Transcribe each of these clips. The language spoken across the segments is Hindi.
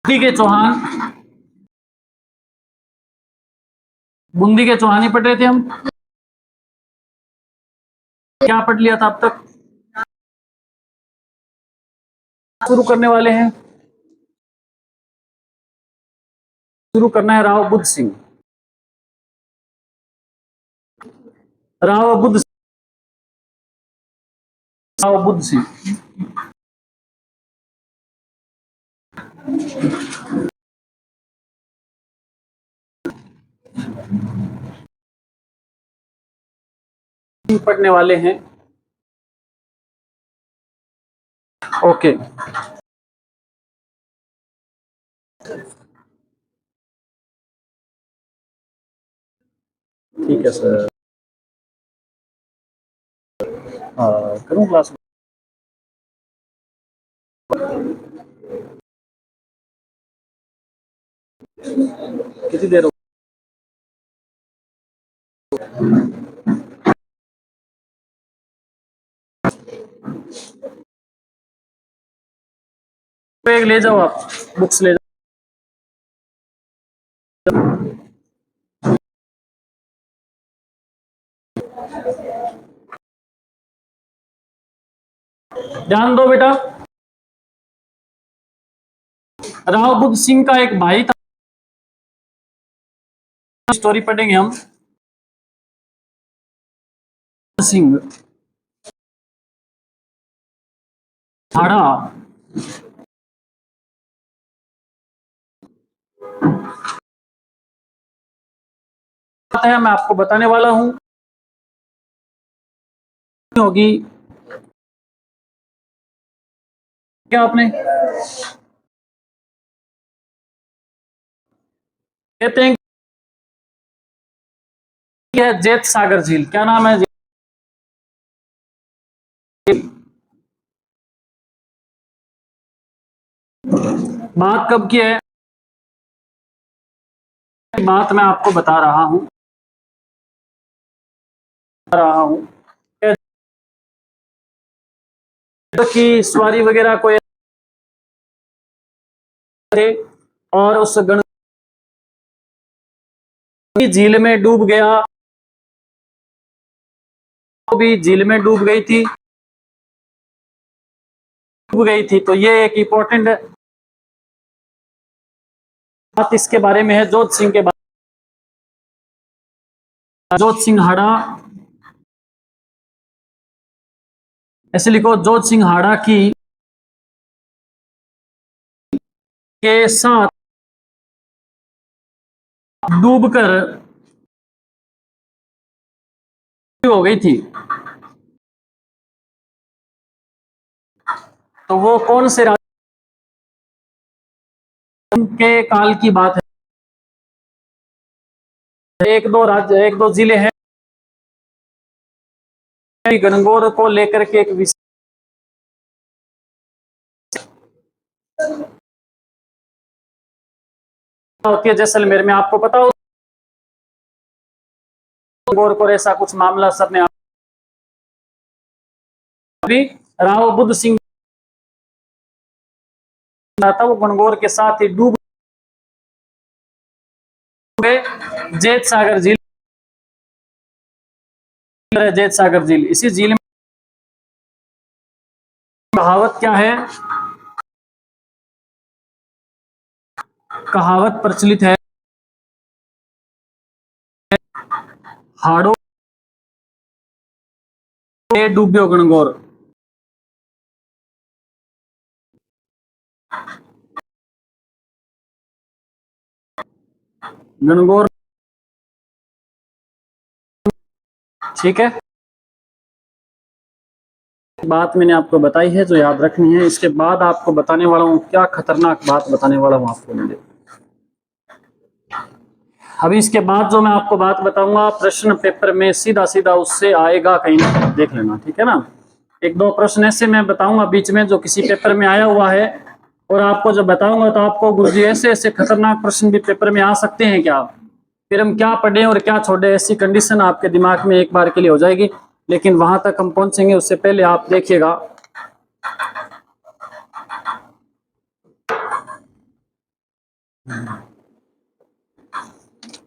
चौहान, बूंदी के चौहान ही पढ़ रहे थे हम। क्या पढ़ लिया था अब तक? शुरू करने वाले हैं। शुरू करना है राव बुद्ध सिंह। राव बुद्ध राव बुद्ध सिंह। पढ़ने वाले हैं। ओके, ठीक है सर। करूं क्लास? कितनी देर हो? बैग ले जाओ, आप बुक्स ले जाओ। ध्यान दो बेटा। राव बुद्ध सिंह का एक भाई था। स्टोरी पढ़ेंगे हम। सिंह हाड़ा है, मैं आपको बताने वाला हूं। होगी क्या आपने? कहते हैं कि है जेत सागर झील। क्या नाम है? बात कब की है? बात मैं आपको बता रहा हूं। कि सवारी वगैरह कोई थे और उस झील में डूब गया, वो भी झील में डूब गई थी। तो ये एक इंपॉर्टेंट बात इसके बारे में है। जोत सिंह के बारे में, जोत सिंह हाड़ा। ऐसे लिखो, जोत सिंह हाड़ा की के साथ डूबकर हो गई थी। तो वो कौन से राज्य के काल की बात है? एक दो जिले हैं गणगौर को लेकर के। एक विषय होती है जैसलमेर में, आपको पता हो। गणगौर को ऐसा कुछ मामला सर ने अभी राव बुद्ध सिंह था, वो गणगौर के साथ ही डूब गए। जेत सागर झील, जेत सागर झील, इसी झील में कहावत क्या है? कहावत प्रचलित है, हाड़ो डूब्यो गणगौर। गणगौर, ठीक है। बात मैंने आपको बताई है जो याद रखनी है। इसके बाद आपको बताने वाला हूं, क्या खतरनाक बात बताने वाला हूं आपको मैंने। अभी इसके बाद जो मैं आपको बात बताऊंगा, प्रश्न पेपर में सीधा सीधा उससे आएगा, कहीं ना देख लेना, ठीक है ना। एक दो प्रश्न ऐसे मैं बताऊंगा बीच में जो किसी पेपर में आया हुआ है, और आपको जब बताऊंगा तो आपको गुरुजी ऐसे ऐसे खतरनाक प्रश्न भी पेपर में आ सकते हैं क्या, फिर हम क्या पढ़ें और क्या छोड़े, ऐसी कंडीशन आपके दिमाग में एक बार के लिए हो जाएगी। लेकिन वहां तक हम पहुंचेंगे, उससे पहले आप देखिएगा।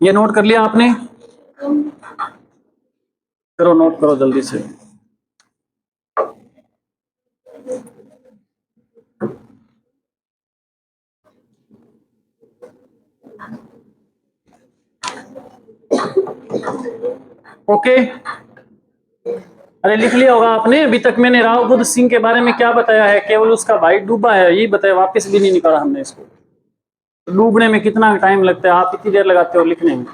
ये नोट कर लिया आपने? करो, नोट करो जल्दी से। ओके, अरे लिख लिया होगा आपने। अभी तक मैंने राव बुद्ध सिंह के बारे में क्या बताया है? केवल उसका भाई डूबा है, यही बताया, वापस भी नहीं निकाला हमने इसको। डूबने में कितना टाइम लगता है, आप इतनी देर लगाते हो लिखने में।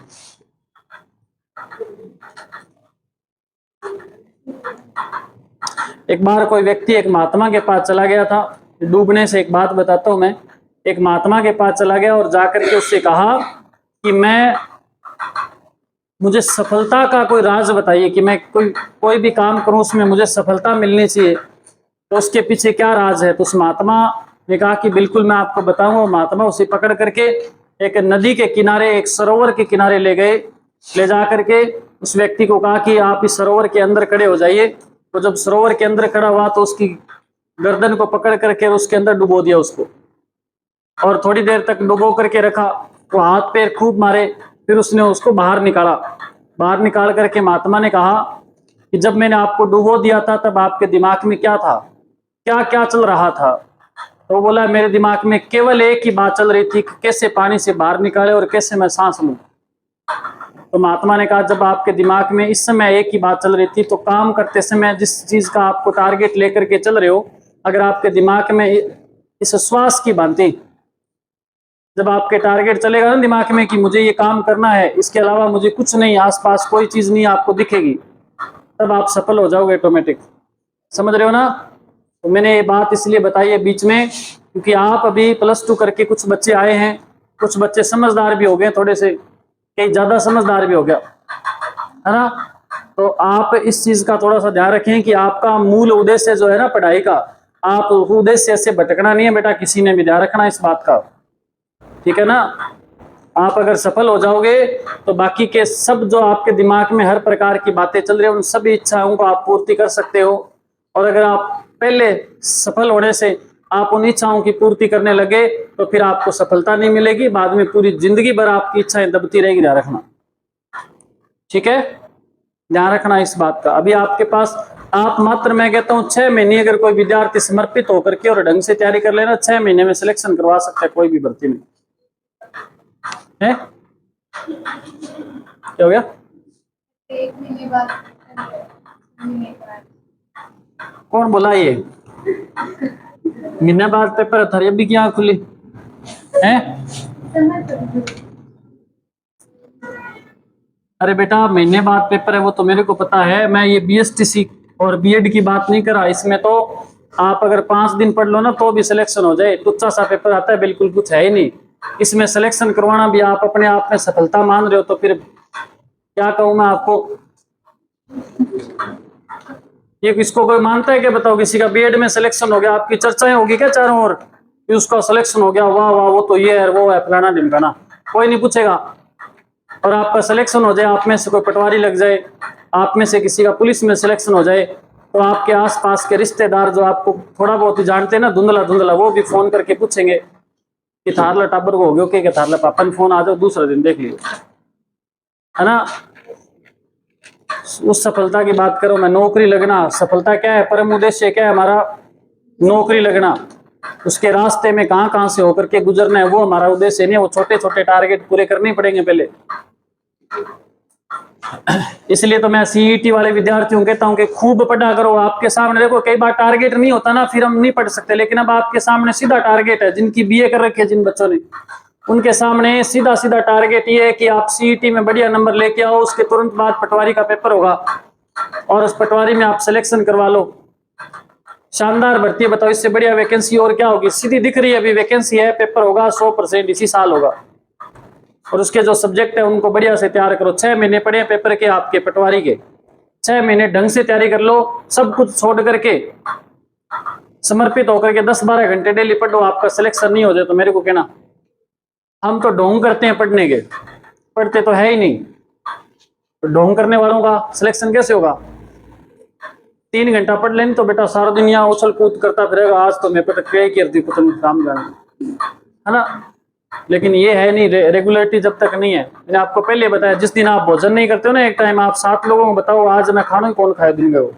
एक बार कोई व्यक्ति एक महात्मा के पास चला गया था। डूबने से एक बात बताता हूं मैं। एक महात्मा के पास चला गया और जाकर के उससे कहा कि मुझे सफलता का कोई राज बताइए, कि मैं कोई भी काम करूं उसमें मुझे सफलता मिलनी चाहिए, तो उसके पीछे क्या राज है? तो उस महात्मा ने कहा कि बिल्कुल मैं आपको बताऊंगा। महात्मा उसे पकड़ करके एक नदी के किनारे, एक सरोवर के किनारे ले गए। ले जा करके उस व्यक्ति को कहा कि आप इस सरोवर के अंदर खड़े हो जाइए। तो जब सरोवर के अंदर खड़ा हुआ तो उसकी गर्दन को पकड़ करके उसके अंदर डुबो दिया उसको, और थोड़ी देर तक डुबो करके रखा। तो हाथ पैर खूब मारे, फिर उसने उसको बाहर निकाला। बाहर निकाल करके महात्मा ने कहा कि जब मैंने आपको डुबो दिया था तब आपके दिमाग में क्या था, क्या क्या चल रहा था? तो बोला, मेरे दिमाग में केवल एक ही बात चल रही थी कि कैसे पानी से बाहर निकाले और कैसे मैं सांस लूं। तो महात्मा ने कहा, जब आपके दिमाग में इस समय एक ही बात चल रही थी, तो काम करते समय जिस चीज का आपको टारगेट लेकर के चल रहे हो, अगर आपके दिमाग में इस श्वास की भांति जब आपके टारगेट चलेगा ना दिमाग में कि मुझे ये काम करना है, इसके अलावा मुझे कुछ नहीं, आसपास कोई चीज नहीं आपको दिखेगी, तब आप सफल हो जाओगे ऑटोमेटिक। समझ रहे हो ना? तो मैंने ये बात इसलिए बताई है बीच में, क्योंकि आप अभी +2 करके कुछ बच्चे आए हैं, कुछ बच्चे समझदार भी हो गए थोड़े से, कई ज्यादा समझदार भी हो गया है ना। तो आप इस चीज का थोड़ा सा ध्यान रखें कि आपका मूल उद्देश्य जो है ना पढ़ाई का, आप उद्देश्य से भटकना नहीं है बेटा, किसी ने भी ध्यान रखना इस बात का, ठीक है ना। आप अगर सफल हो जाओगे तो बाकी के सब जो आपके दिमाग में हर प्रकार की बातें चल रही है, उन सभी इच्छाओं को आप पूर्ति कर सकते हो। और अगर आप पहले सफल होने से आप उन इच्छाओं की पूर्ति करने लगे तो फिर आपको सफलता नहीं मिलेगी, बाद में पूरी जिंदगी भर आपकी इच्छाएं दबती रहेगी। ध्यान रखना, ठीक है, ध्यान रखना इस बात का। अभी आपके पास आप मात्र, मैं कहता हूं 6 महीने अगर कोई विद्यार्थी समर्पित होकर के और ढंग से तैयारी कर लेना, 6 महीने में सिलेक्शन करवा सकता है कोई भी भर्ती में, है? क्या हो गया? 1 महीने बाद कौन बोला ये? महीने बाद पेपर था, अभी की आंख खुली है? अरे बेटा, महीने बाद पेपर है वो तो मेरे को पता है। मैं ये BSTC और बीएड की बात नहीं कर रहा। इसमें तो आप अगर 5 दिन पढ़ लो ना तो भी सिलेक्शन हो जाए। तुच्छा सा पेपर आता है, बिल्कुल कुछ है ही नहीं। इसमें सिलेक्शन करवाना भी आप अपने आप में सफलता मान रहे हो, तो फिर क्या कहूं मैं आपको। ये किसको कोई मानता है क्या? बताओ, किसी का बीएड में सिलेक्शन हो गया, आपकी चर्चाएं होगी क्या चारों ओर कि उसका सिलेक्शन हो गया, वाह वाह वो तो ये है वो है फलाना ढिमकाना? कोई नहीं पूछेगा। और आपका सिलेक्शन हो जाए, आप में से कोई पटवारी लग जाए, आप में से किसी का पुलिस में सिलेक्शन हो जाए, तो आपके आसपास के रिश्तेदार जो आपको थोड़ा बहुत ही जानते हैं ना, धुंधला धुंधला, वो भी फोन करके पूछेंगे कि थारला टाबर को हो गया क्या, थारला पापा ने फोन आ जाओ दूसरा दिन देख लियो, है ना। उस सफलता की बात करो मैं। नौकरी लगना, सफलता क्या है? परम उद्देश्य क्या है हमारा? नौकरी लगना। उसके रास्ते में कहां कहां से होकर के गुजरना है वो हमारा उद्देश्य नहीं है। वो छोटे छोटे टारगेट पूरे करने पड़ेंगे पहले। इसलिए तो मैं सीईटी वाले विद्यार्थियों को कहता हूं कि खूब पढ़ा करो। आपके सामने देखो, कई बार टारगेट नहीं होता ना, फिर हम नहीं पढ़ सकते, लेकिन अब आपके सामने सीधा टारगेट है। जिनकी बीए कर रखी है जिन बच्चों ने, उनके सामने सीधा सीधा टारगेट ये है कि आप सीईटी में बढ़िया नंबर लेके आओ, उसके तुरंत बाद पटवारी का पेपर होगा और उस पटवारी में आप सिलेक्शन करवा लो। शानदार भर्ती है, बताओ इससे बढ़िया वैकेंसी और क्या होगी? सीधी दिख रही है अभी वैकेंसी है, पेपर होगा 100% इसी साल होगा। और उसके जो सब्जेक्ट है उनको बढ़िया से तैयार करो। 6 महीने पड़े पेपर के आपके पटवारी के, 6 महीने ढंग से तैयारी कर लो। सब कुछ छोड़ करके समर्पित होकर के 10-12 घंटे डेली पढ़ो। आपका सिलेक्शन नहीं हो जाए तो मेरे को कहना। हम तो ढोंग करते हैं पढ़ने के, पढ़ते तो है ही नहीं। तो ढोंग करने वालों का सिलेक्शन कैसे होगा? 3 घंटा पढ़ लेनी तो बेटा सारा दुनिया उछल कूद करता फिरेगा। आज तो मैं पटक कर दी कुछ काम जाना, है ना। लेकिन ये है नहीं, रेगुलरिटी जब तक नहीं है। मैंने आपको पहले बताया, जिस दिन आप भोजन नहीं करते हो ना एक टाइम, आप 7 लोगों को बताओ आज मैं खाना कौन खाया दिन में, वो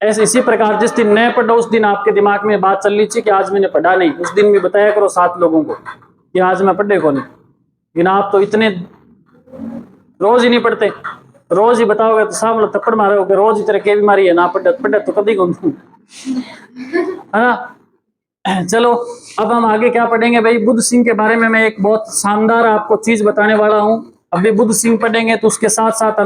ऐसे इसी प्रकार जिस दिन नहीं पढ़ो उस दिन आपके दिमाग में बात चल रही थी कि आज मैंने पढ़ा नहीं, उस दिन भी बताया करो 7 लोगों को कि आज मैं पढ़े कौन। लेकिन आप तो इतने रोज ही नहीं पढ़ते, रोज ही बताओगे तो सामने थप्पड़ मारोगे, रोज ही तरह की बीमारी है ना पढ़े तो कभी कौन, है ना। चलो अब हम आगे क्या पढ़ेंगे भाई, बुद्ध सिंह के बारे में मैं एक बहुत शानदार आपको चीज बताने वाला हूं। अभी बुद्ध सिंह पढ़ेंगे तो उसके साथ साथ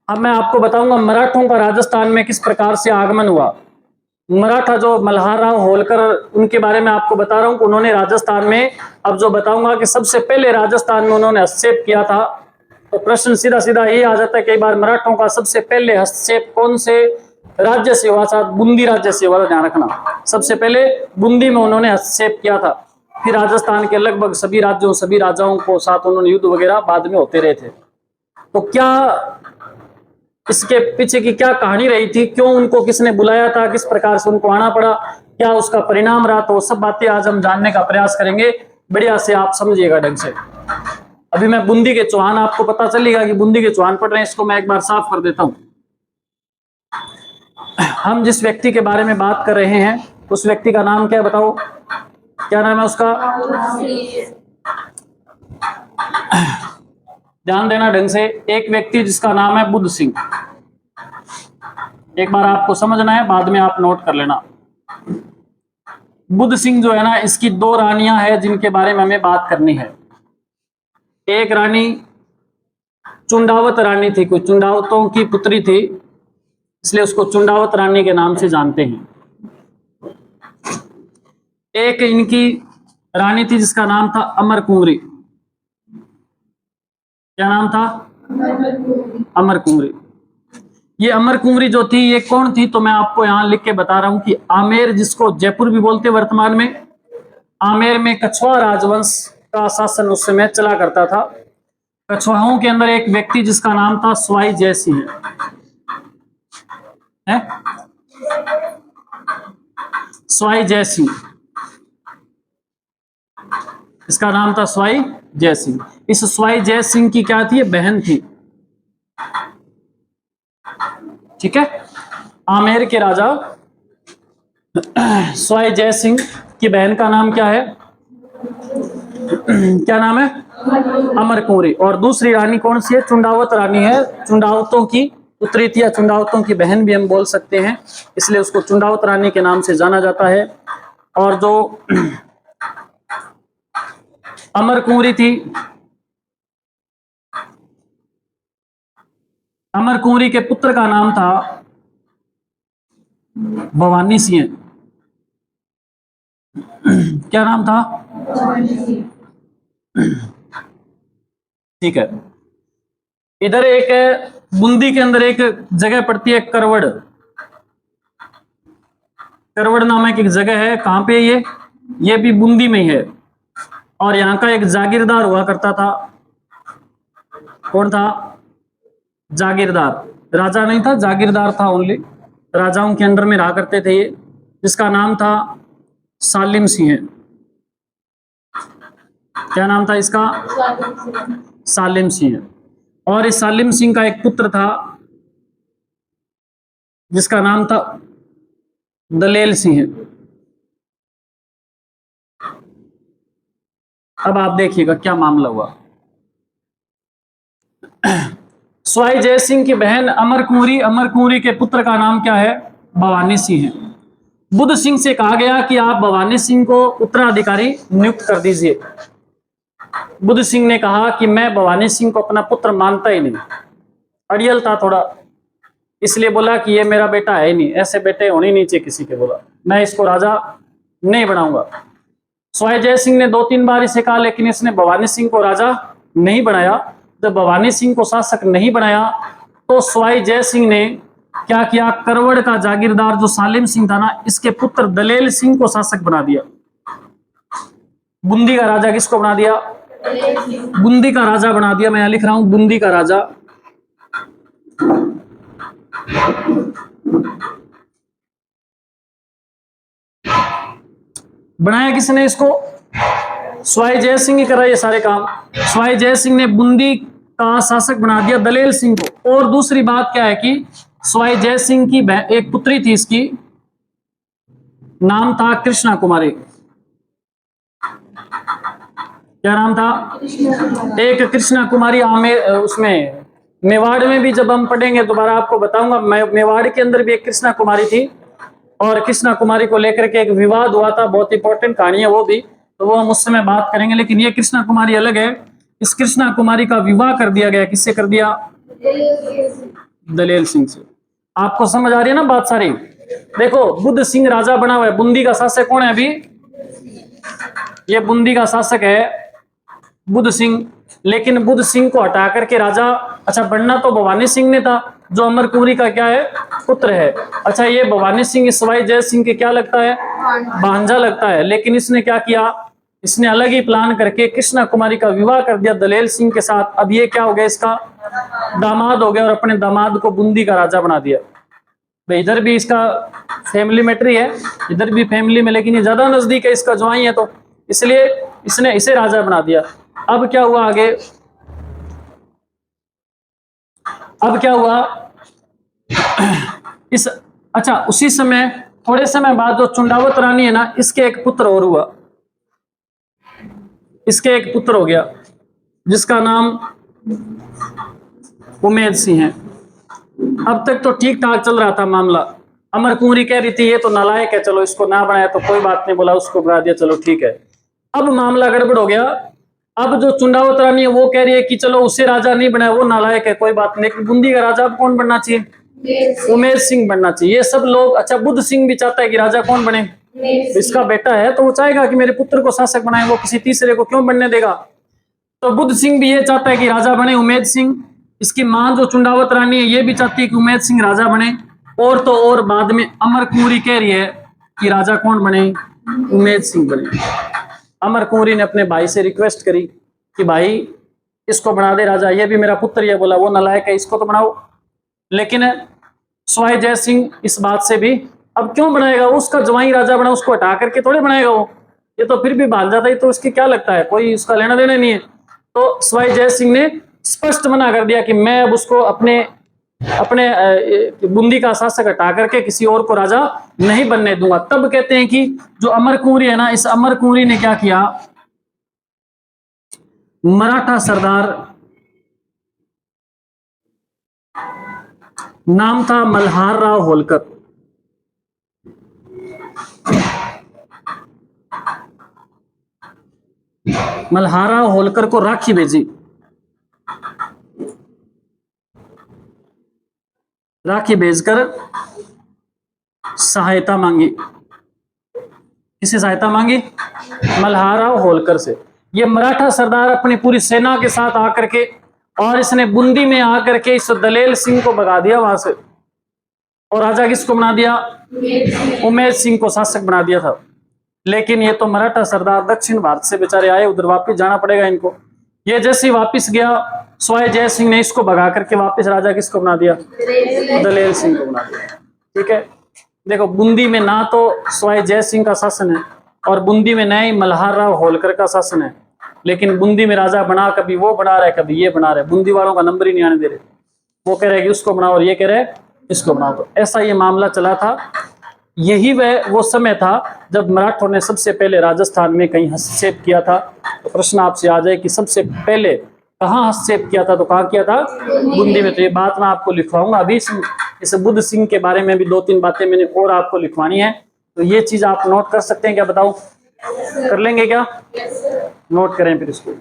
अब मैं आपको बताऊंगा मराठों का राजस्थान में किस प्रकार से आगमन हुआ। मराठा जो मल्हारराव होलकर, उनके बारे में आपको बता रहा हूं कि उन्होंने राजस्थान में, अब जो बताऊंगा कि सबसे पहले राजस्थान में उन्होंने हस्तक्षेप किया था। तो प्रश्न सीधा सीधा ये आ जाता है कई बार, मराठों का सबसे पहले हस्तक्षेप कौन से राज्य से हुआ था? बूंदी राज्य से हुआ, ध्यान रखना। सबसे पहले बूंदी में उन्होंने हस्तक्षेप किया था, फिर राजस्थान के लगभग सभी राज्यों सभी राजाओं को साथ उन्होंने युद्ध वगैरह बाद में होते रहे थे। तो क्या इसके पीछे की क्या कहानी रही थी, क्यों उनको किसने बुलाया था, किस प्रकार से उनको आना पड़ा, क्या उसका परिणाम रहा, तो सब बातें आज हम जानने का प्रयास करेंगे। बढ़िया से आप समझिएगा ढंग से। अभी मैं बूंदी के चौहान, आपको पता चलेगा कि बूंदी के चौहान पढ़ रहे हैं, इसको मैं एक बार साफ कर देता हूं। हम जिस व्यक्ति के बारे में बात कर रहे हैं उस व्यक्ति का नाम क्या है बताओ, क्या नाम है उसका? ध्यान देना ढंग से, एक व्यक्ति जिसका नाम है बुद्ध सिंह। एक बार आपको समझना है, बाद में आप नोट कर लेना। बुद्ध सिंह जो है ना, इसकी 2 रानियां हैं जिनके बारे में हमें बात करनी है। एक रानी चुंडावत रानी थी, कोई चुंडावतों की पुत्री थी, इसलिए उसको चुंडावत रानी के नाम से जानते हैं। एक इनकी रानी थी जिसका नाम था अमर कुंवरी। क्या नाम था? अमर कुंवरी। ये अमर कुंवरी जो थी ये कौन थी, तो मैं आपको यहां लिख के बता रहा हूं कि आमेर, जिसको जयपुर भी बोलते वर्तमान में, आमेर में कछवा राजवंश का शासन उस समय चला करता था। कछवाहों के अंदर एक व्यक्ति जिसका नाम था स्वाई जय सिंह है, स्वाई जय सिंह, इसका नाम था स्वाई जय सिंह। इस स्वाई जय सिंह की क्या थी? बहन थी, ठीक है। आमेर के राजा स्वाई जय सिंह की बहन का नाम क्या है? क्या नाम है? अमर कुंवरी। और दूसरी रानी कौन सी है? चुंडावत रानी है, चुंडावतों की पुत्री थी, या चुंडावतों की बहन भी हम बोल सकते हैं, इसलिए उसको चुंडावत रानी के नाम से जाना जाता है। और जो अमर कुंवरी थी, अमर कुंवरी के पुत्र का नाम था भवानी सिंह। क्या नाम था? ठीक है। इधर एक बूंदी के अंदर एक जगह पड़ती है करवड़, करवड़ नामक एक जगह है। कहां पे ये भी बूंदी में ही है। और यहाँ का एक जागीरदार हुआ करता था। कौन था? जागीरदार, राजा नहीं था, जागीरदार था, ओनली राजाओं के अंडर में रहा करते थे ये, जिसका नाम था सालिम सिंह। क्या नाम था इसका? सालिम सिंह। और इस सालिम सिंह का एक पुत्र था जिसका नाम था दलेल सिंह। अब आप देखिएगा क्या मामला हुआ। स्वाई जय सिंह की बहन अमर कुंवरी, अमर कुंवरी के पुत्र का नाम क्या है? भवानी सिंह है। बुद्ध सिंह से कहा गया कि आप भवानी सिंह को उत्तराधिकारी नियुक्त कर दीजिए। बुद्ध सिंह ने कहा कि मैं भवानी सिंह को अपना पुत्र मानता ही नहीं, अड़ियल था थोड़ा, इसलिए बोला कि ये मेरा बेटा है ही नहीं, ऐसे बेटे होने नहीं चाहिए किसी के, बोला मैं इसको राजा नहीं बनाऊंगा। स्वाई जय सिंह ने 2-3 बार इसे कहा, लेकिन इसने भवानी सिंह को राजा नहीं बनाया। जब भवानी सिंह को शासक नहीं बनाया तो स्वाई जय सिंह ने क्या किया? करवड़ का जागीरदार जो सालिम सिंह था ना, इसके पुत्र दलेल सिंह को शासक बना दिया। बूंदी का राजा किसको बना दिया? बूंदी का राजा बना दिया। मैं यहां लिख रहा हूं बूंदी का राजा। बनाया किसने इसको? सवाई जय सिंह ही कर रहा है ये सारे काम। सवाई जय सिंह ने बूंदी का शासक बना दिया दलेल सिंह को। और दूसरी बात क्या है कि सवाई जय सिंह की एक पुत्री थी, इसकी नाम था कृष्णा कुमारी। क्या नाम था? एक कृष्णा कुमारी। उसमें मेवाड़ में भी जब हम पढ़ेंगे दोबारा आपको बताऊंगा, मेवाड़ के अंदर भी एक कृष्णा कुमारी थी और कृष्णा कुमारी को लेकर के एक विवाद हुआ था, बहुत इंपॉर्टेंट कहानी है वो भी, तो वो हम उस समय बात करेंगे। लेकिन ये कृष्णा कुमारी अलग है। इस कृष्णा कुमारी का विवाह कर दिया गया, किससे कर दिया? दलेल सिंह से। आपको समझ आ रही है ना बात सारी? देखो, बुद्ध सिंह राजा बना हुआ है। बूंदी का शासक कौन है अभी? ये बूंदी का शासक है बुद्ध सिंह। लेकिन बुद्ध सिंह को हटा करके राजा, अच्छा बनना तो भवानी सिंह ने था, जो अमर कुंवरी का क्या है? पुत्र है। अच्छा, ये भवानी सिंह सवाई जय सिंह के क्या लगता है? भांजा लगता है। लेकिन इसने क्या किया? इसने अलग ही प्लान करके कृष्णा कुमारी का विवाह कर दिया दलेल सिंह के साथ। अब ये क्या हो गया? इसका दामाद हो गया और अपने दामाद को बूंदी का राजा बना दिया। भाई इधर भी इसका फैमिली मैट्री है, इधर भी फैमिली में, लेकिन ये ज्यादा नजदीक है, इसका ज्वाई है, तो इसलिए इसने इसे राजा बना दिया। अब क्या हुआ आगे? अब क्या हुआ इस, अच्छा उसी समय थोड़े समय बाद जो चुंडावत रानी है ना, इसके एक पुत्र और हुआ। इसके एक पुत्र हो गया जिसका नाम उमेद सिंह है। अब तक तो ठीक ठाक चल रहा था मामला। अमर कुंवरी कह रही थी ये तो नालायक है, चलो इसको ना बनाया तो कोई बात नहीं, बोला उसको बना दिया, चलो ठीक है। अब मामला गड़बड़ हो गया। अब जो चुंडावत रानी है वो कह रही है कि चलो उसे राजा नहीं बनाया, वो नालायक है, कोई बात नहीं, लेकिन बूंदी का राजा अब कौन बनना चाहिए? उमेद सिंह बनना चाहिए। ये सब लोग, अच्छा बुद्ध सिंह भी चाहता है कि राजा कौन बने? इसका बेटा है तो वो चाहेगा कि मेरे पुत्र को शासक बनाए, वो किसी तीसरे को क्यों बनने देगा? तो बुद्ध सिंह भी ये चाहता है कि राजा बने उमेद सिंह। इसकी मां जो चुंडावत रानी है ये भी चाहती है कि उमेद सिंह राजा बने। और तो और बाद में अमर कुंवरी कह रही है कि राजा कौन बने? उमेद सिंह बने। अमर कुंवरी ने अपने भाई से रिक्वेस्ट करी कि भाई इसको बना दे राजा, ये भी मेरा पुत्र, ये बोला वो नालायक है, इसको तो बनाओ। लेकिन सवाई जय सिंह इस बात से भी, अब क्यों बनाएगा? उसका जवाई राजा बना, उसको हटा करके थोड़े बनाएगा वो, ये तो फिर भी भाग जाता है, तो इसकी क्या लगता है, कोई उसका लेना देना नहीं है। तो सवाई जय सिंह ने स्पष्ट मना कर दिया कि मैं अब उसको अपने अपने बूंदी का शासक हटा करके किसी और को राजा नहीं बनने दूंगा। तब कहते हैं कि जो अमर कुंवरी है ना, इस अमर कुंवरी ने क्या किया? मराठा सरदार, नाम था मल्हार राव होलकर, मल्हार राव होलकर को राखी भेजी। राखी भेजकर सहायता मांगी। किससे सहायता मांगी? मल्हार राव होलकर से। ये मराठा सरदार अपनी पूरी सेना के साथ आकर के, और इसने बूंदी में आकर के इस दलेल सिंह को भगा दिया वहां से, और राजा किसको बना दिया? उमेद सिंह को शासक बना दिया था। लेकिन ये तो मराठा सरदार दक्षिण भारत से बेचारे आए, उधर वापिस जाना पड़ेगा इनको। ये जैसे ही वापिस गया, सवाई जय सिंह ने इसको भगा करके वापिस राजा किसको बना दिया? दलेल सिंह को बना दिया। ठीक है, देखो बूंदी में ना तो सवाई जय सिंह का शासन है, और बूंदी में नया ही मल्हार राव होलकर का शासन है। लेकिन बूंदी में राजा बना, कभी वो बना रहा है, कभी ये बना रहा है। बूंदी वालों का नंबर ही नहीं आने दे रहे। वो कह रहे कि उसको बनाओ, और ये कह रहे इसको बनाओ। तो ऐसा ये मामला चला था। यही वो समय था जब मराठों ने सबसे पहले राजस्थान में कहीं हस्तक्षेप किया था। तो प्रश्न आपसे आ जाए कि सबसे पहले कहाँ हस्तक्षेप किया था? तो कहाँ किया था? बूंदी में। तो ये बात मैं आपको लिखवाऊंगा अभी। इस बुद्ध सिंह के बारे में भी 2-3 बातें मैंने और आपको लिखवानी है, तो ये चीज आप नोट कर सकते हैं क्या? बताओ, कर लेंगे क्या? नोट करें फिर इसको।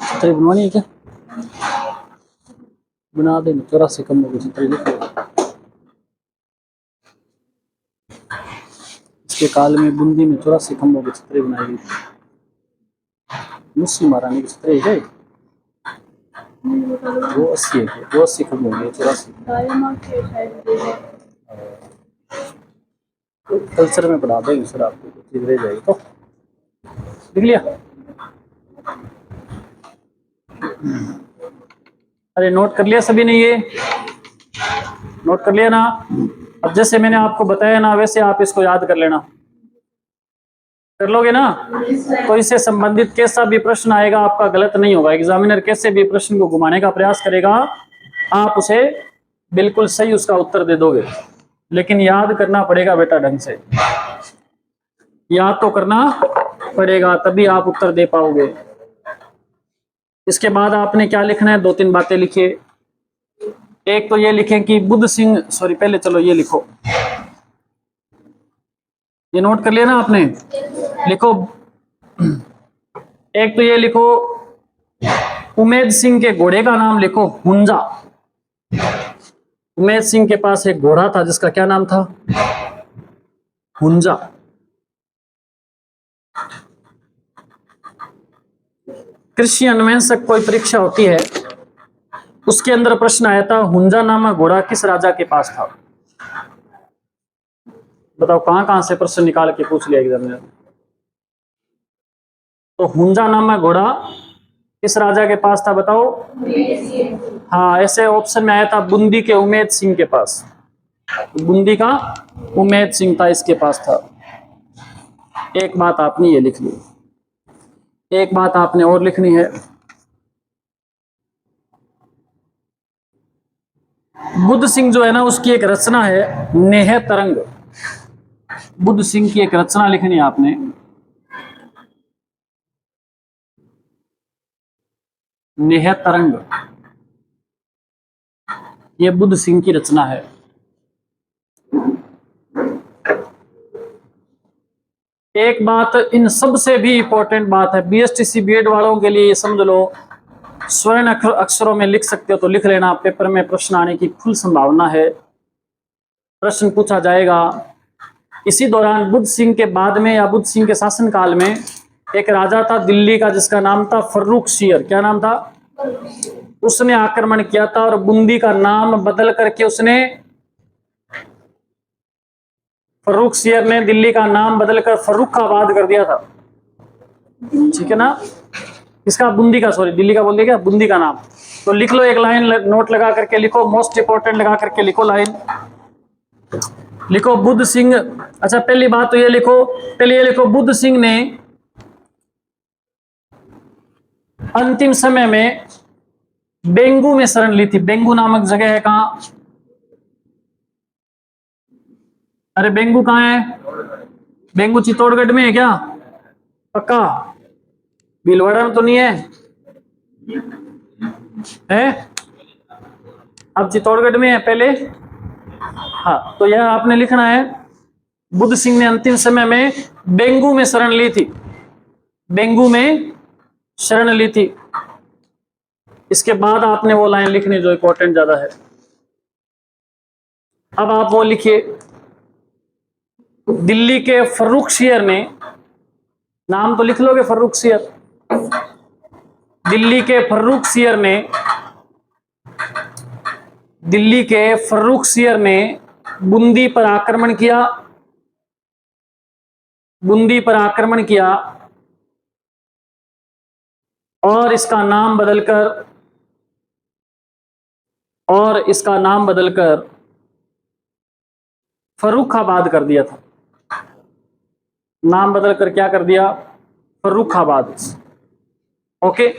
चित्र बनवानी है क्या? बना दे, 84 कम होगी चित्र लिख लो। इसके काल में बूंदी में 84 कम होगी चित्र बनाई गई। मुस्लिम महारानी की चित्र है वो 80 है, वो 80 कम हो गई 84। कल्चर में पढ़ा देंगे सर, आपको चीज रह जाएगी तो लिख लिया। अरे नोट कर लिया सभी ने, ये नोट कर लिया ना। अब जैसे मैंने आपको बताया ना वैसे आप इसको याद कर लेना, कर लोगे ना। तो इससे संबंधित कैसा भी प्रश्न आएगा आपका गलत नहीं होगा। एग्जामिनर कैसे भी प्रश्न को घुमाने का प्रयास करेगा आप उसे बिल्कुल सही उसका उत्तर दे दोगे, लेकिन याद करना पड़ेगा बेटा, ढंग से याद तो करना पड़ेगा तभी आप उत्तर दे पाओगे। इसके बाद आपने क्या लिखना है, 2-3 बातें लिखिए। एक तो ये लिखें कि बुद्ध सिंह, सॉरी पहले चलो ये लिखो, ये नोट कर लिया ना आपने, लिखो। एक तो ये लिखो उमेद सिंह के घोड़े का नाम लिखो हुंजा। उमेद सिंह के पास एक घोड़ा था जिसका क्या नाम था, हुंजा। कृषि अन्वेषक कोई परीक्षा होती है, उसके अंदर प्रश्न आया था हुंजा नामक घोड़ा किस राजा के पास था। बताओ कहां से प्रश्न निकाल के पूछ लिया एग्जामिनर। तो हुंजा नामक घोड़ा किस राजा के पास था बताओ। हाँ, ऐसे ऑप्शन में आया था बूंदी के उमेद सिंह के पास, बूंदी का उमेद सिंह था, इसके पास था। एक बात आपने ये लिख ली। एक बात आपने और लिखनी है, बुद्ध सिंह जो है ना उसकी एक रचना है नेह तरंग। बुद्ध सिंह की एक रचना लिखनी है आपने, नेह तरंग। ये बुद्ध सिंह की रचना है। एक बात इन सबसे भी इंपॉर्टेंट बात है, बीएसटीसी बीएड वालों के लिए ये समझ लो, स्वर्ण अक्षरों में लिख सकते हो तो लिख लेना, पेपर में प्रश्न आने की फुल संभावना है, प्रश्न पूछा जाएगा। इसी दौरान बुद्ध सिंह के बाद में या बुद्ध सिंह के शासन काल में एक राजा था दिल्ली का जिसका नाम था फर्रुख सियर। क्या नाम था? उसने आक्रमण किया था और बूंदी का नाम बदल करके उसने, फर्रुख सियर ने दिल्ली का नाम बदलकर फर्रुखाबाद कर दिया था। ठीक है ना? इसका बूंदी का, सॉरी दिल्ली का बोल दिया क्या, बूंदी का नाम। तो लिख लो, एक लाइन नोट लगा करके लिखो, मोस्ट इंपोर्टेंट लगा करके लिखो लाइन। लिखो बुद्ध सिंह। अच्छा पहली बात तो ये लिखो, पहले ये लिखो बुद्ध सिंह ने अंतिम समय में बेंगू में शरण ली थी। बेंगू नामक जगह है कहां? अरे बेंगू कहां है? बेंगू चित्तौड़गढ़ में है क्या? पक्का? भीलवाड़ा में तो नहीं है? अब चित्तौड़गढ़ में है पहले। हाँ तो यह आपने लिखना है, बुद्ध सिंह ने अंतिम समय में बेंगू में शरण ली थी। बेंगू में शरण ली थी। इसके बाद आपने वो लाइन लिखनी जो इंपॉर्टेंट ज्यादा है। अब आप वो लिखिए, दिल्ली के फर्रुखसियर ने, नाम तो लिख लोगे फर्रुखसियर, दिल्ली के फर्रुखसियर ने, दिल्ली के फर्रुखसियर ने बूंदी पर आक्रमण किया। बूंदी पर आक्रमण किया और इसका नाम बदलकर, और इसका नाम बदलकर फर्रुखाबाद कर दिया था। नाम बदलकर क्या कर दिया? फर्रुखाबाद। ओके।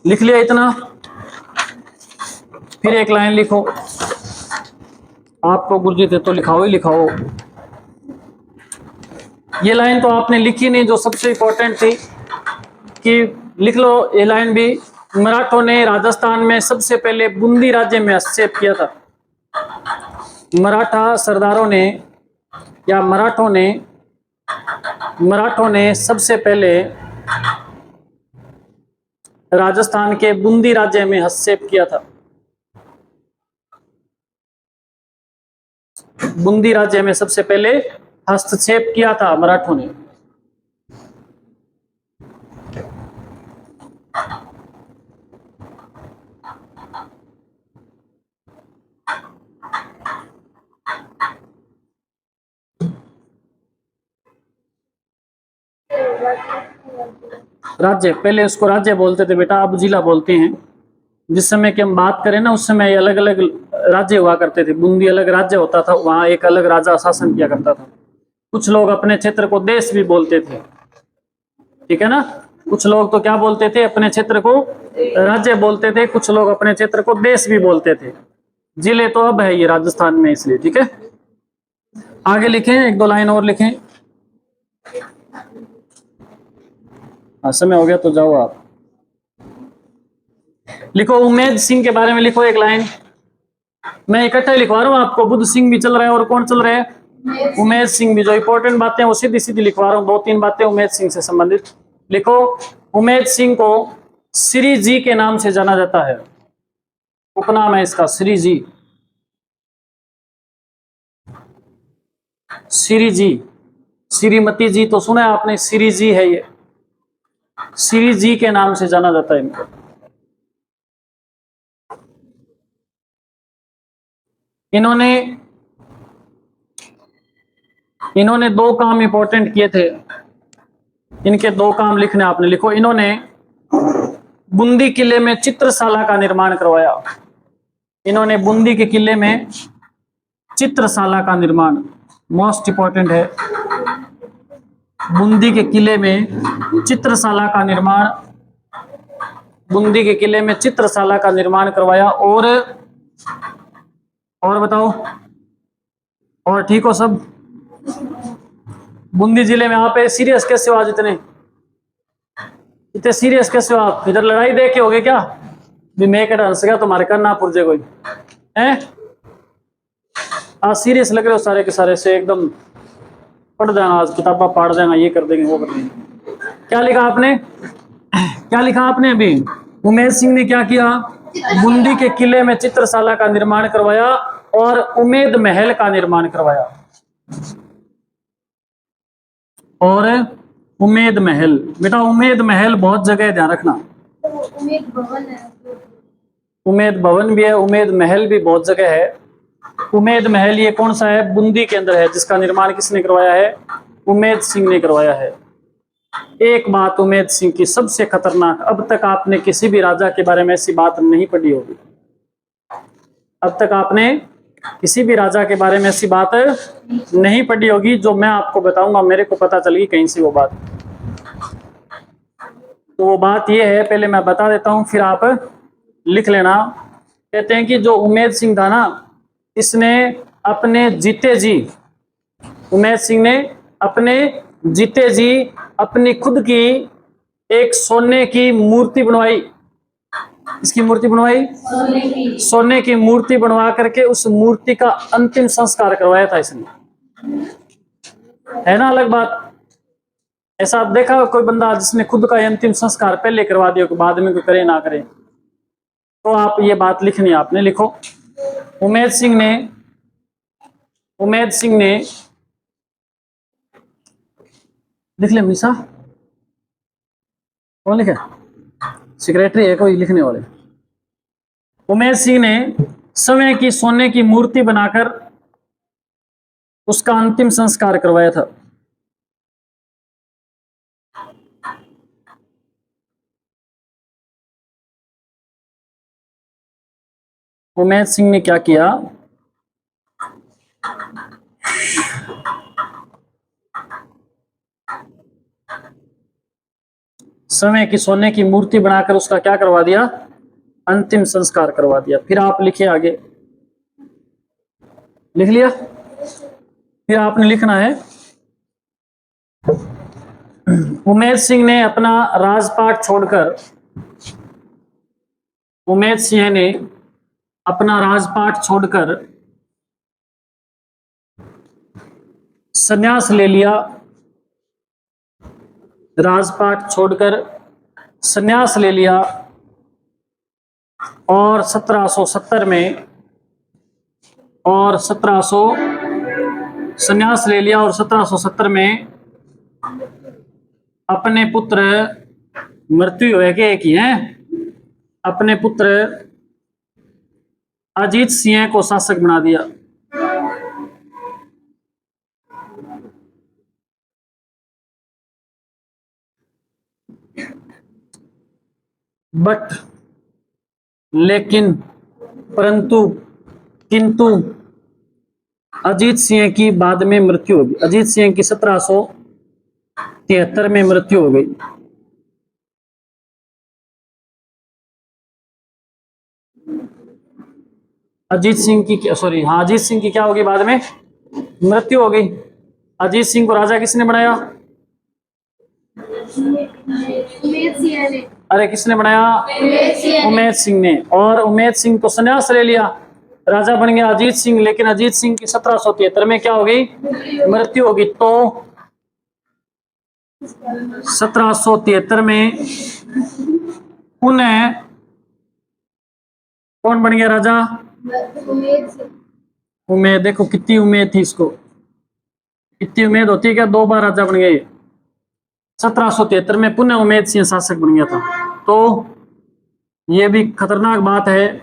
लिख लिया इतना? फिर एक लाइन लिखो, आपको गुरुजी थे तो लिखाओ ही लिखाओ। ये लाइन तो आपने लिखी नहीं जो सबसे इंपॉर्टेंट थी, कि लिख लो ये लाइन भी। मराठों ने राजस्थान में सबसे पहले बूंदी राज्य में हस्तक्षेप किया था। मराठा सरदारों ने या मराठों ने सबसे पहले राजस्थान के बूंदी राज्य में हस्तक्षेप किया था। बूंदी राज्य में सबसे पहले हस्तक्षेप किया था मराठों ने। राज्य, पहले उसको राज्य बोलते थे बेटा, अब जिला बोलते हैं। जिस समय की हम बात करें ना, उस समय अलग अलग राज्य हुआ करते थे। बूंदी अलग राज्य होता था, वहां एक अलग राजा शासन किया करता था। कुछ लोग अपने क्षेत्र को देश भी बोलते थे, ठीक है ना। कुछ लोग तो क्या बोलते थे? अपने क्षेत्र को राज्य बोलते थे। कुछ लोग अपने क्षेत्र को देश भी बोलते थे। जिले तो अब है ये राजस्थान में, इसलिए। ठीक है, आगे लिखें, एक दो लाइन और लिखें। हाँ समय हो गया तो जाओ आप। लिखो उमेद सिंह के बारे में लिखो एक लाइन। मैं इकट्ठा लिखवा रहा हूँ आपको। बुद्ध सिंह भी चल रहा है और कौन चल रहा है? उमेद सिंह भी। जो इंपॉर्टेंट बातें वो सीधी सीधी लिखवा रहा हूँ, दो तीन बातें उमेद सिंह से संबंधित। लिखो उमेद सिंह को श्री जी के नाम से जाना जाता है। उपनाम है इसका श्री जी। श्री जी, श्रीमती जी तो सुना है आपने, श्री जी है ये। श्री जी के नाम से जाना जाता है इनको। इन्होंने दो काम इंपॉर्टेंट किए थे। इनके दो काम लिखने आपने। लिखो, इन्होंने बूंदी किले में चित्रशाला का निर्माण करवाया। इन्होंने बूंदी के किले में चित्रशाला का निर्माण, मोस्ट इंपॉर्टेंट है। बूंदी के किले में चित्रशाला का निर्माण, बूंदी के किले में चित्रशाला का निर्माण करवाया। और बताओ, और ठीक हो सब? बूंदी जिले में आप सीरियस कैसे हो आज? इतने सीरियस कैसे हो आप? इधर लड़ाई देख के हो गए क्या? भी मैं क्या हंस गया तुम्हारे करना पुरजे कोई है? आज सीरियस लग रहे हो सारे के सारे से, एकदम पढ़ जाना, आज किताबा पाड़ देना, ये कर देंगे वो कर देंगे। क्या लिखा आपने? क्या लिखा आपने अभी? उमेद सिंह ने क्या किया? बूंदी के किले में चित्रशाला का निर्माण करवाया और उमेद महल का निर्माण करवाया। और उमेद महल, बेटा उमेद महल बहुत जगह है, ध्यान रखना। उमेद भवन है। उमेद भवन भी है, उमेद महल भी बहुत जगह है। उमेद महल ये कौन सा है? बूंदी के अंदर है, जिसका निर्माण किसने करवाया है? उमेद सिंह ने करवाया है। एक बात उमेद सिंह की सबसे खतरनाक, अब तक आपने किसी भी राजा के बारे में ऐसी बात नहीं पढ़ी होगी, अब तक आपने किसी भी राजा के बारे में ऐसी बात नहीं पढ़ी होगी। जो मैं आपको बताऊंगा मेरे को पता चलेगी कहीं से वो बात। तो वो बात ये है, पहले मैं बता देता हूं फिर आप लिख लेना। कहते हैं कि जो उमेद सिंह था ना, इसने अपने जीते जी, उमेद सिंह ने अपने जीते जी अपनी खुद की एक सोने की मूर्ति बनवाई। इसकी मूर्ति बनवाई, सोने की मूर्ति बनवा करके उस मूर्ति का अंतिम संस्कार करवाया था इसने। है ना अलग बात? ऐसा आप देखा हो कोई बंदा जिसने खुद का अंतिम संस्कार पहले करवा दिया, बाद में कोई करे ना करे? तो आप ये बात लिखनी है, आपने लिखो। उमेद सिंह ने लिख ले मीसा, कौन लिखे? सेक्रेटरी है कोई लिखने वाले? उमेद सिंह ने स्वयं की सोने की मूर्ति बनाकर उसका अंतिम संस्कार करवाया था। उमेद सिंह ने क्या किया? समय की सोने की मूर्ति बनाकर उसका क्या करवा दिया? अंतिम संस्कार करवा दिया। फिर आप लिखिए आगे, लिख लिया? फिर आपने लिखना है, उमेद सिंह ने अपना राजपाट छोड़कर, उमेद सिंह ने अपना राजपाट छोड़कर संन्यास ले लिया। राजपाट छोड़कर संन्यास ले लिया और 1770 में संन्यास ले लिया और 1770 में अपने पुत्र, मृत्यु है कि एक ही है, अपने पुत्र अजीत सिंह को शासक बना दिया। बट लेकिन परंतु किंतु अजीत सिंह की बाद में मृत्यु होगी। अजीत सिंह की 1773 में मृत्यु हो गई। अजीत सिंह की क्या होगी? बाद में मृत्यु हो गई। अजीत सिंह को राजा किसने बनाया? अरे किसने बनाया? उमेद सिंह ने। और उमेद सिंह तो संन्यास ले लिया, राजा बन गया अजीत सिंह। लेकिन अजीत सिंह की 1773 में क्या हो गई? मृत्यु होगी। तो 1773 में पुनः कौन बन गया राजा? उमेद। देखो कितनी उम्मीद थी इसको, इतनी उम्मीद होती है क्या? 2 बार राजा बन गए। 1773 में पुनः उमेद सिंह शासक बन गया था। तो ये भी खतरनाक बात है,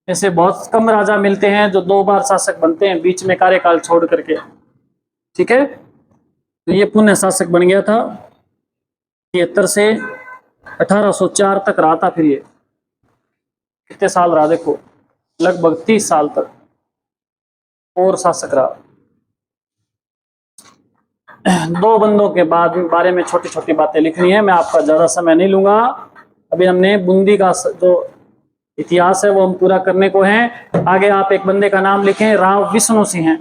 ऐसे बहुत कम राजा मिलते हैं जो 2 बार शासक बनते हैं बीच में कार्यकाल छोड़ करके। ठीक है, तो ये पुनः शासक बन गया था। 73 से 1804 तक रहा था। फिर ये कितने साल रहा? देखो लगभग 30 साल तक और शासक रहा। 2 बंदों के बारे में छोटी छोटी बातें लिखनी है, मैं आपका ज्यादा समय नहीं लूंगा। अभी हमने बूंदी का जो इतिहास है वो हम पूरा करने को है। आगे आप एक बंदे का नाम लिखें, राव विष्णु सिंह।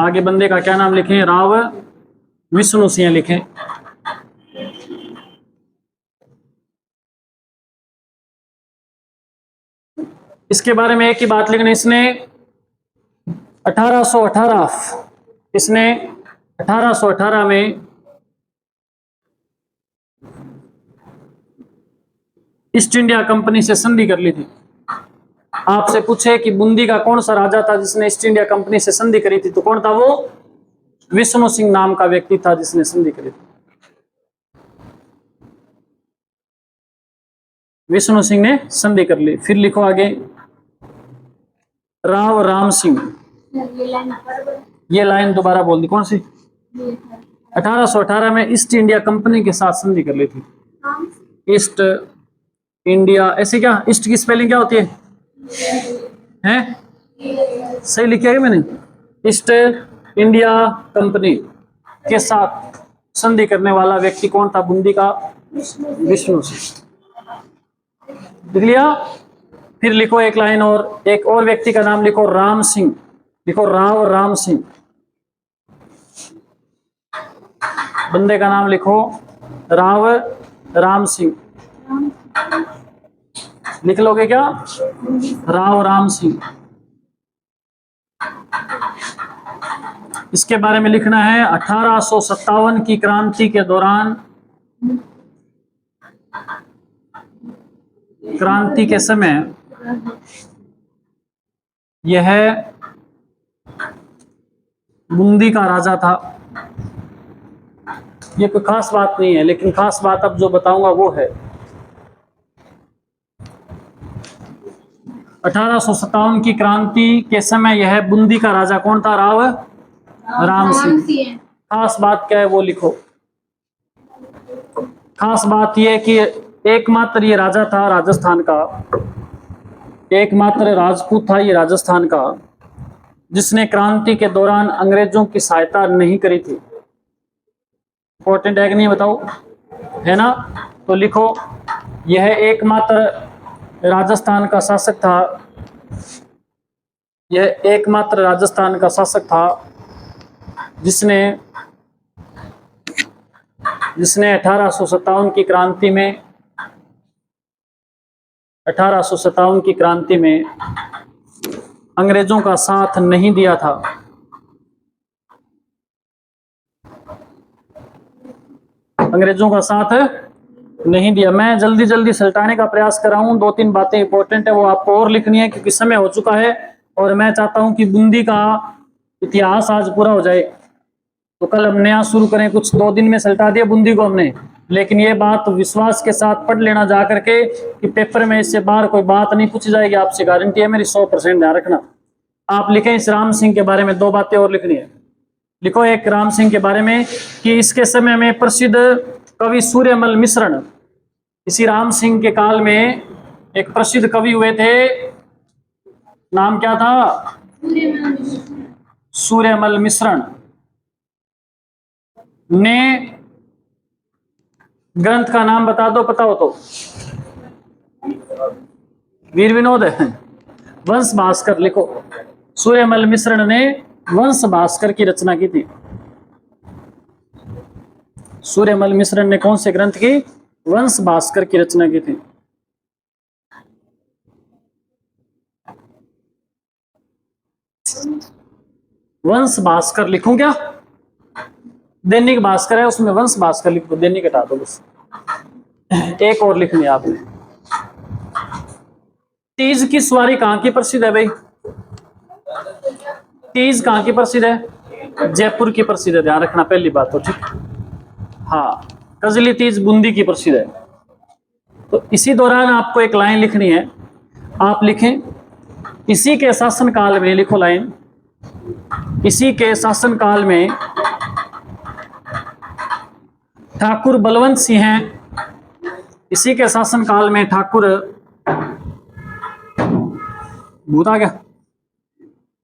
आगे बंदे का क्या नाम लिखें? राव विष्णु सिंह लिखें। इसके बारे में एक ही बात लिखनी, इसने 1818 में ईस्ट इंडिया कंपनी से संधि कर ली थी। आपसे पूछे कि बूंदी का कौन सा राजा था जिसने ईस्ट इंडिया कंपनी से संधि करी थी, तो कौन था वो? विष्णु सिंह नाम का व्यक्ति था जिसने संधि करी थी। विष्णु सिंह ने संधि कर ली। फिर लिखो आगे, राव राम सिंह। ये लाइन पर ये लाइन दोबारा बोल दी, कौन सी? ये 1818 में ईस्ट इंडिया कंपनी के साथ संधि कर ली थी। नाम ईस्ट इंडिया, ऐसे क्या ईस्ट की स्पेलिंग क्या होती है? हैं? सही लिखा है मैंने? ईस्ट इंडिया कंपनी के साथ संधि करने वाला व्यक्ति कौन था? बूंदी का विष्णु सिंह। लिख लिया? फिर लिखो एक लाइन और, एक और व्यक्ति का नाम लिखो, राम सिंह। लिखो राव राम सिंह। बंदे का नाम लिखो राव राम सिंह। लिख लोगे क्या? राव राम सिंह। इसके बारे में लिखना है 1857 की क्रांति के दौरान, क्रांति के समय यह बूंदी का राजा था। ये कोई खास बात नहीं है, लेकिन खास बात अब जो बताऊंगा वो है 1857 की क्रांति के समय यह बूंदी का राजा कौन था? राव राम सिंह। खास बात क्या है वो लिखो। खास बात यह कि एकमात्र ये राजा था राजस्थान का, एकमात्र राजपूत था ये राजस्थान का, जिसने क्रांति के दौरान अंग्रेजों की सहायता नहीं करी थी। इंपॉर्टेंट है कि नहीं बताओ? है ना? तो लिखो, यह एकमात्र राजस्थान का शासक था, यह एकमात्र राजस्थान का शासक था जिसने 1857 की क्रांति में 1857 की क्रांति में अंग्रेजों का साथ नहीं दिया था। अंग्रेजों का साथ नहीं दिया। मैं जल्दी जल्दी सलटाने का प्रयास कर रहा हूं, 2-3 बातें इंपॉर्टेंट है वो आपको और लिखनी है क्योंकि समय हो चुका है और मैं चाहता हूं कि बूंदी का इतिहास आज पूरा हो जाए। तो कल हम नया शुरू करें, कुछ 2 दिन में सलटा दिया बूंदी को हमने, लेकिन ये बात विश्वास के साथ पढ़ लेना जा करके कि पेपर में इससे बाहर कोई बात नहीं पूछी जाएगी, आपसे गारंटी है मेरी, 100% ध्यान रखना। आप लिखें इस राम सिंह के बारे में 2 बातें और लिखनी है। लिखो एक राम सिंह के बारे में कि इसके समय में प्रसिद्ध कवि सूर्यमल मिश्रण, इसी राम सिंह के काल में एक प्रसिद्ध कवि हुए थे, नाम क्या था? सूर्यमल मिश्रण ने ग्रंथ का नाम बता दो, पता हो तो। वीर विनोद है, वंश भास्कर लिखो। सूर्यमल मिश्रण ने वंश भास्कर की रचना की थी। सूर्यमल मिश्रण ने कौन से ग्रंथ की? वंश भास्कर की रचना की थी। वंश भास्कर लिखूं क्या? दैनिक भास्कर है, उसमें वंश भास्कर लिख दो, दैनिक हटा दो बस। एक और लिखनी है आपने। तीज की सवारी कहां की प्रसिद्ध है भाई? तीज कहां की प्रसिद्ध है? जयपुर की प्रसिद्ध है, ध्यान रखना पहली बात तो, ठीक। हाँ, कजली तीज बूंदी की प्रसिद्ध है। तो इसी दौरान आपको एक लाइन लिखनी है, आप लिखें इसी के शासन काल में, लिखो लाइन, इसी के शासन काल में ठाकुर बलवंत सिंह हैं। इसी के शासन काल में ठाकुर, भूत आ गया,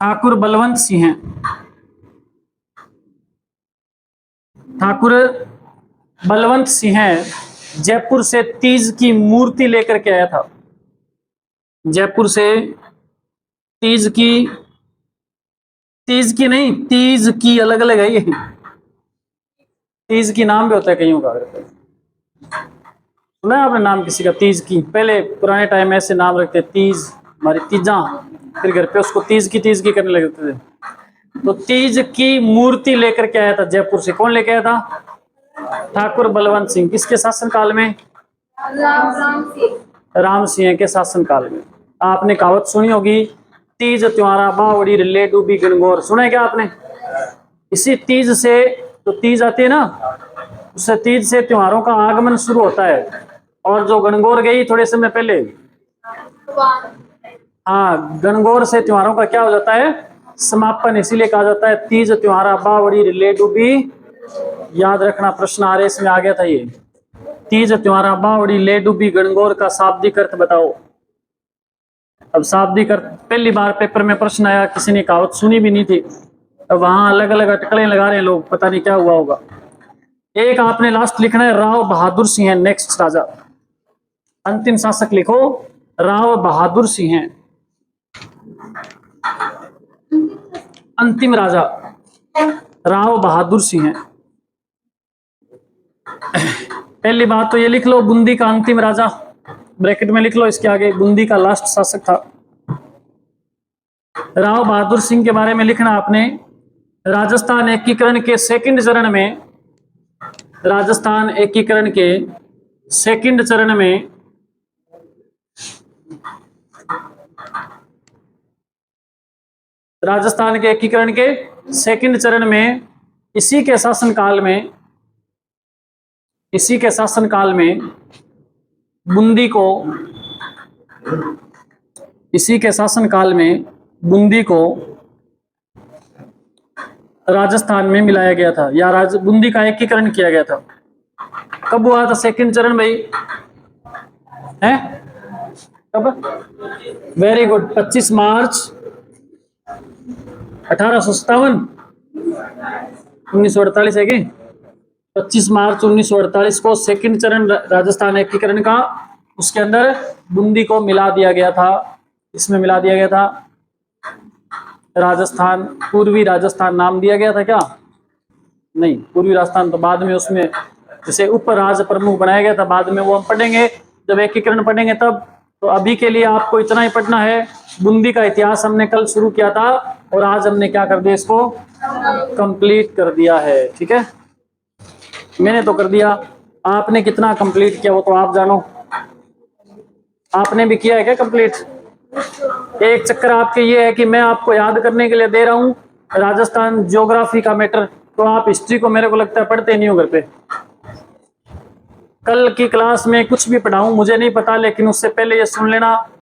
ठाकुर बलवंत सिंह हैं। ठाकुर बलवंत सिंह हैं जयपुर से तीज की मूर्ति लेकर के आया था। जयपुर से तीज की नहीं, तीज की अलग अलग है ये, तीज की नाम भी होता है कईयों का। सुना आपने नाम किसी का तीज की? पहले पुराने टाइम में ऐसे नाम रखते, तीज हमारी तीजा, फिर घर पे उसको तीज की करने लगते थे। तो तीज की मूर्ति लेकर के आया था जयपुर से। कौन लेके आया था? ठाकुर बलवंत सिंह। किसके शासन काल में? राम सिंह के शासन काल में। आपने कहावत सुनी होगी, तीज त्योहारा बावड़ी रिले डूबी गणगौर, सुना है क्या आपने? इसी तीज से, तो तीज आती है ना, उससे तीज से त्योहारों का आगमन शुरू होता है। और जो गणगौर गई थोड़े समय पहले, हाँ, गणगौर से त्योहारों का क्या हो जाता है, समापन, इसीलिए कहा जाता है तीज त्योहारा बावड़ी रिले डूबी। याद रखना, प्रश्न आ रहे इसमें आ गया था ये, तीज त्योहारा बावड़ी ले डूबी गणगौर का शाब्दिक अर्थ बताओ। अब शाब्दिक अर्थ पहली बार पेपर में प्रश्न आया, किसी ने कहावत सुनी भी नहीं थी, अब वहां अलग अलग अटकलें लगा रहे हैं लोग, पता नहीं क्या हुआ होगा। एक आपने लास्ट लिखना है, राव बहादुर सिंह है नेक्स्ट राजा, अंतिम शासक लिखो राव बहादुर सिंह है, अंतिम राजा राव बहादुर सिंह है। पहली बात तो ये लिख लो, बूंदी का अंतिम राजा, ब्रैकेट में लिख लो, इसके आगे बूंदी का लास्ट शासक था। राव बहादुर सिंह के बारे में लिखना आपने, राजस्थान एकीकरण के सेकंड चरण में, राजस्थान एकीकरण के सेकंड चरण में राजस्थान के एकीकरण के सेकंड चरण में इसी के शासनकाल में, इसी के शासनकाल में बूंदी को, इसी के शासनकाल में बूंदी को राजस्थान में मिलाया गया था, या बूंदी का एकीकरण किया गया था। कब हुआ था सेकंड चरण भाई, है कब? वेरी गुड, 25 मार्च 1857, 1948 है कि 25 मार्च 1948 को सेकंड चरण राजस्थान एकीकरण का, उसके अंदर बूंदी को मिला दिया गया था, इसमें मिला दिया गया था राजस्थान, पूर्वी राजस्थान नाम दिया गया था क्या? नहीं, पूर्वी राजस्थान तो बाद में उसमें जैसे उप राज प्रमुख बनाया गया था, बाद में वो हम पढ़ेंगे जब एकीकरण पढ़ेंगे तब। तो अभी के लिए आपको इतना ही पढ़ना है, बूंदी का इतिहास हमने कल शुरू किया था और आज हमने क्या कर दिया, इसको कंप्लीट कर दिया है, ठीक है। मैंने तो कर दिया, आपने कितना कंप्लीट किया वो तो आप जानो, आपने भी किया है क्या कंप्लीट? एक चक्कर आपके ये है कि मैं आपको याद करने के लिए दे रहा हूं राजस्थान ज्योग्राफी का मैटर, तो आप हिस्ट्री को मेरे को लगता है पढ़ते नहीं हो घर पे। कल की क्लास में कुछ भी पढ़ाऊं मुझे नहीं पता, लेकिन उससे पहले ये सुन लेना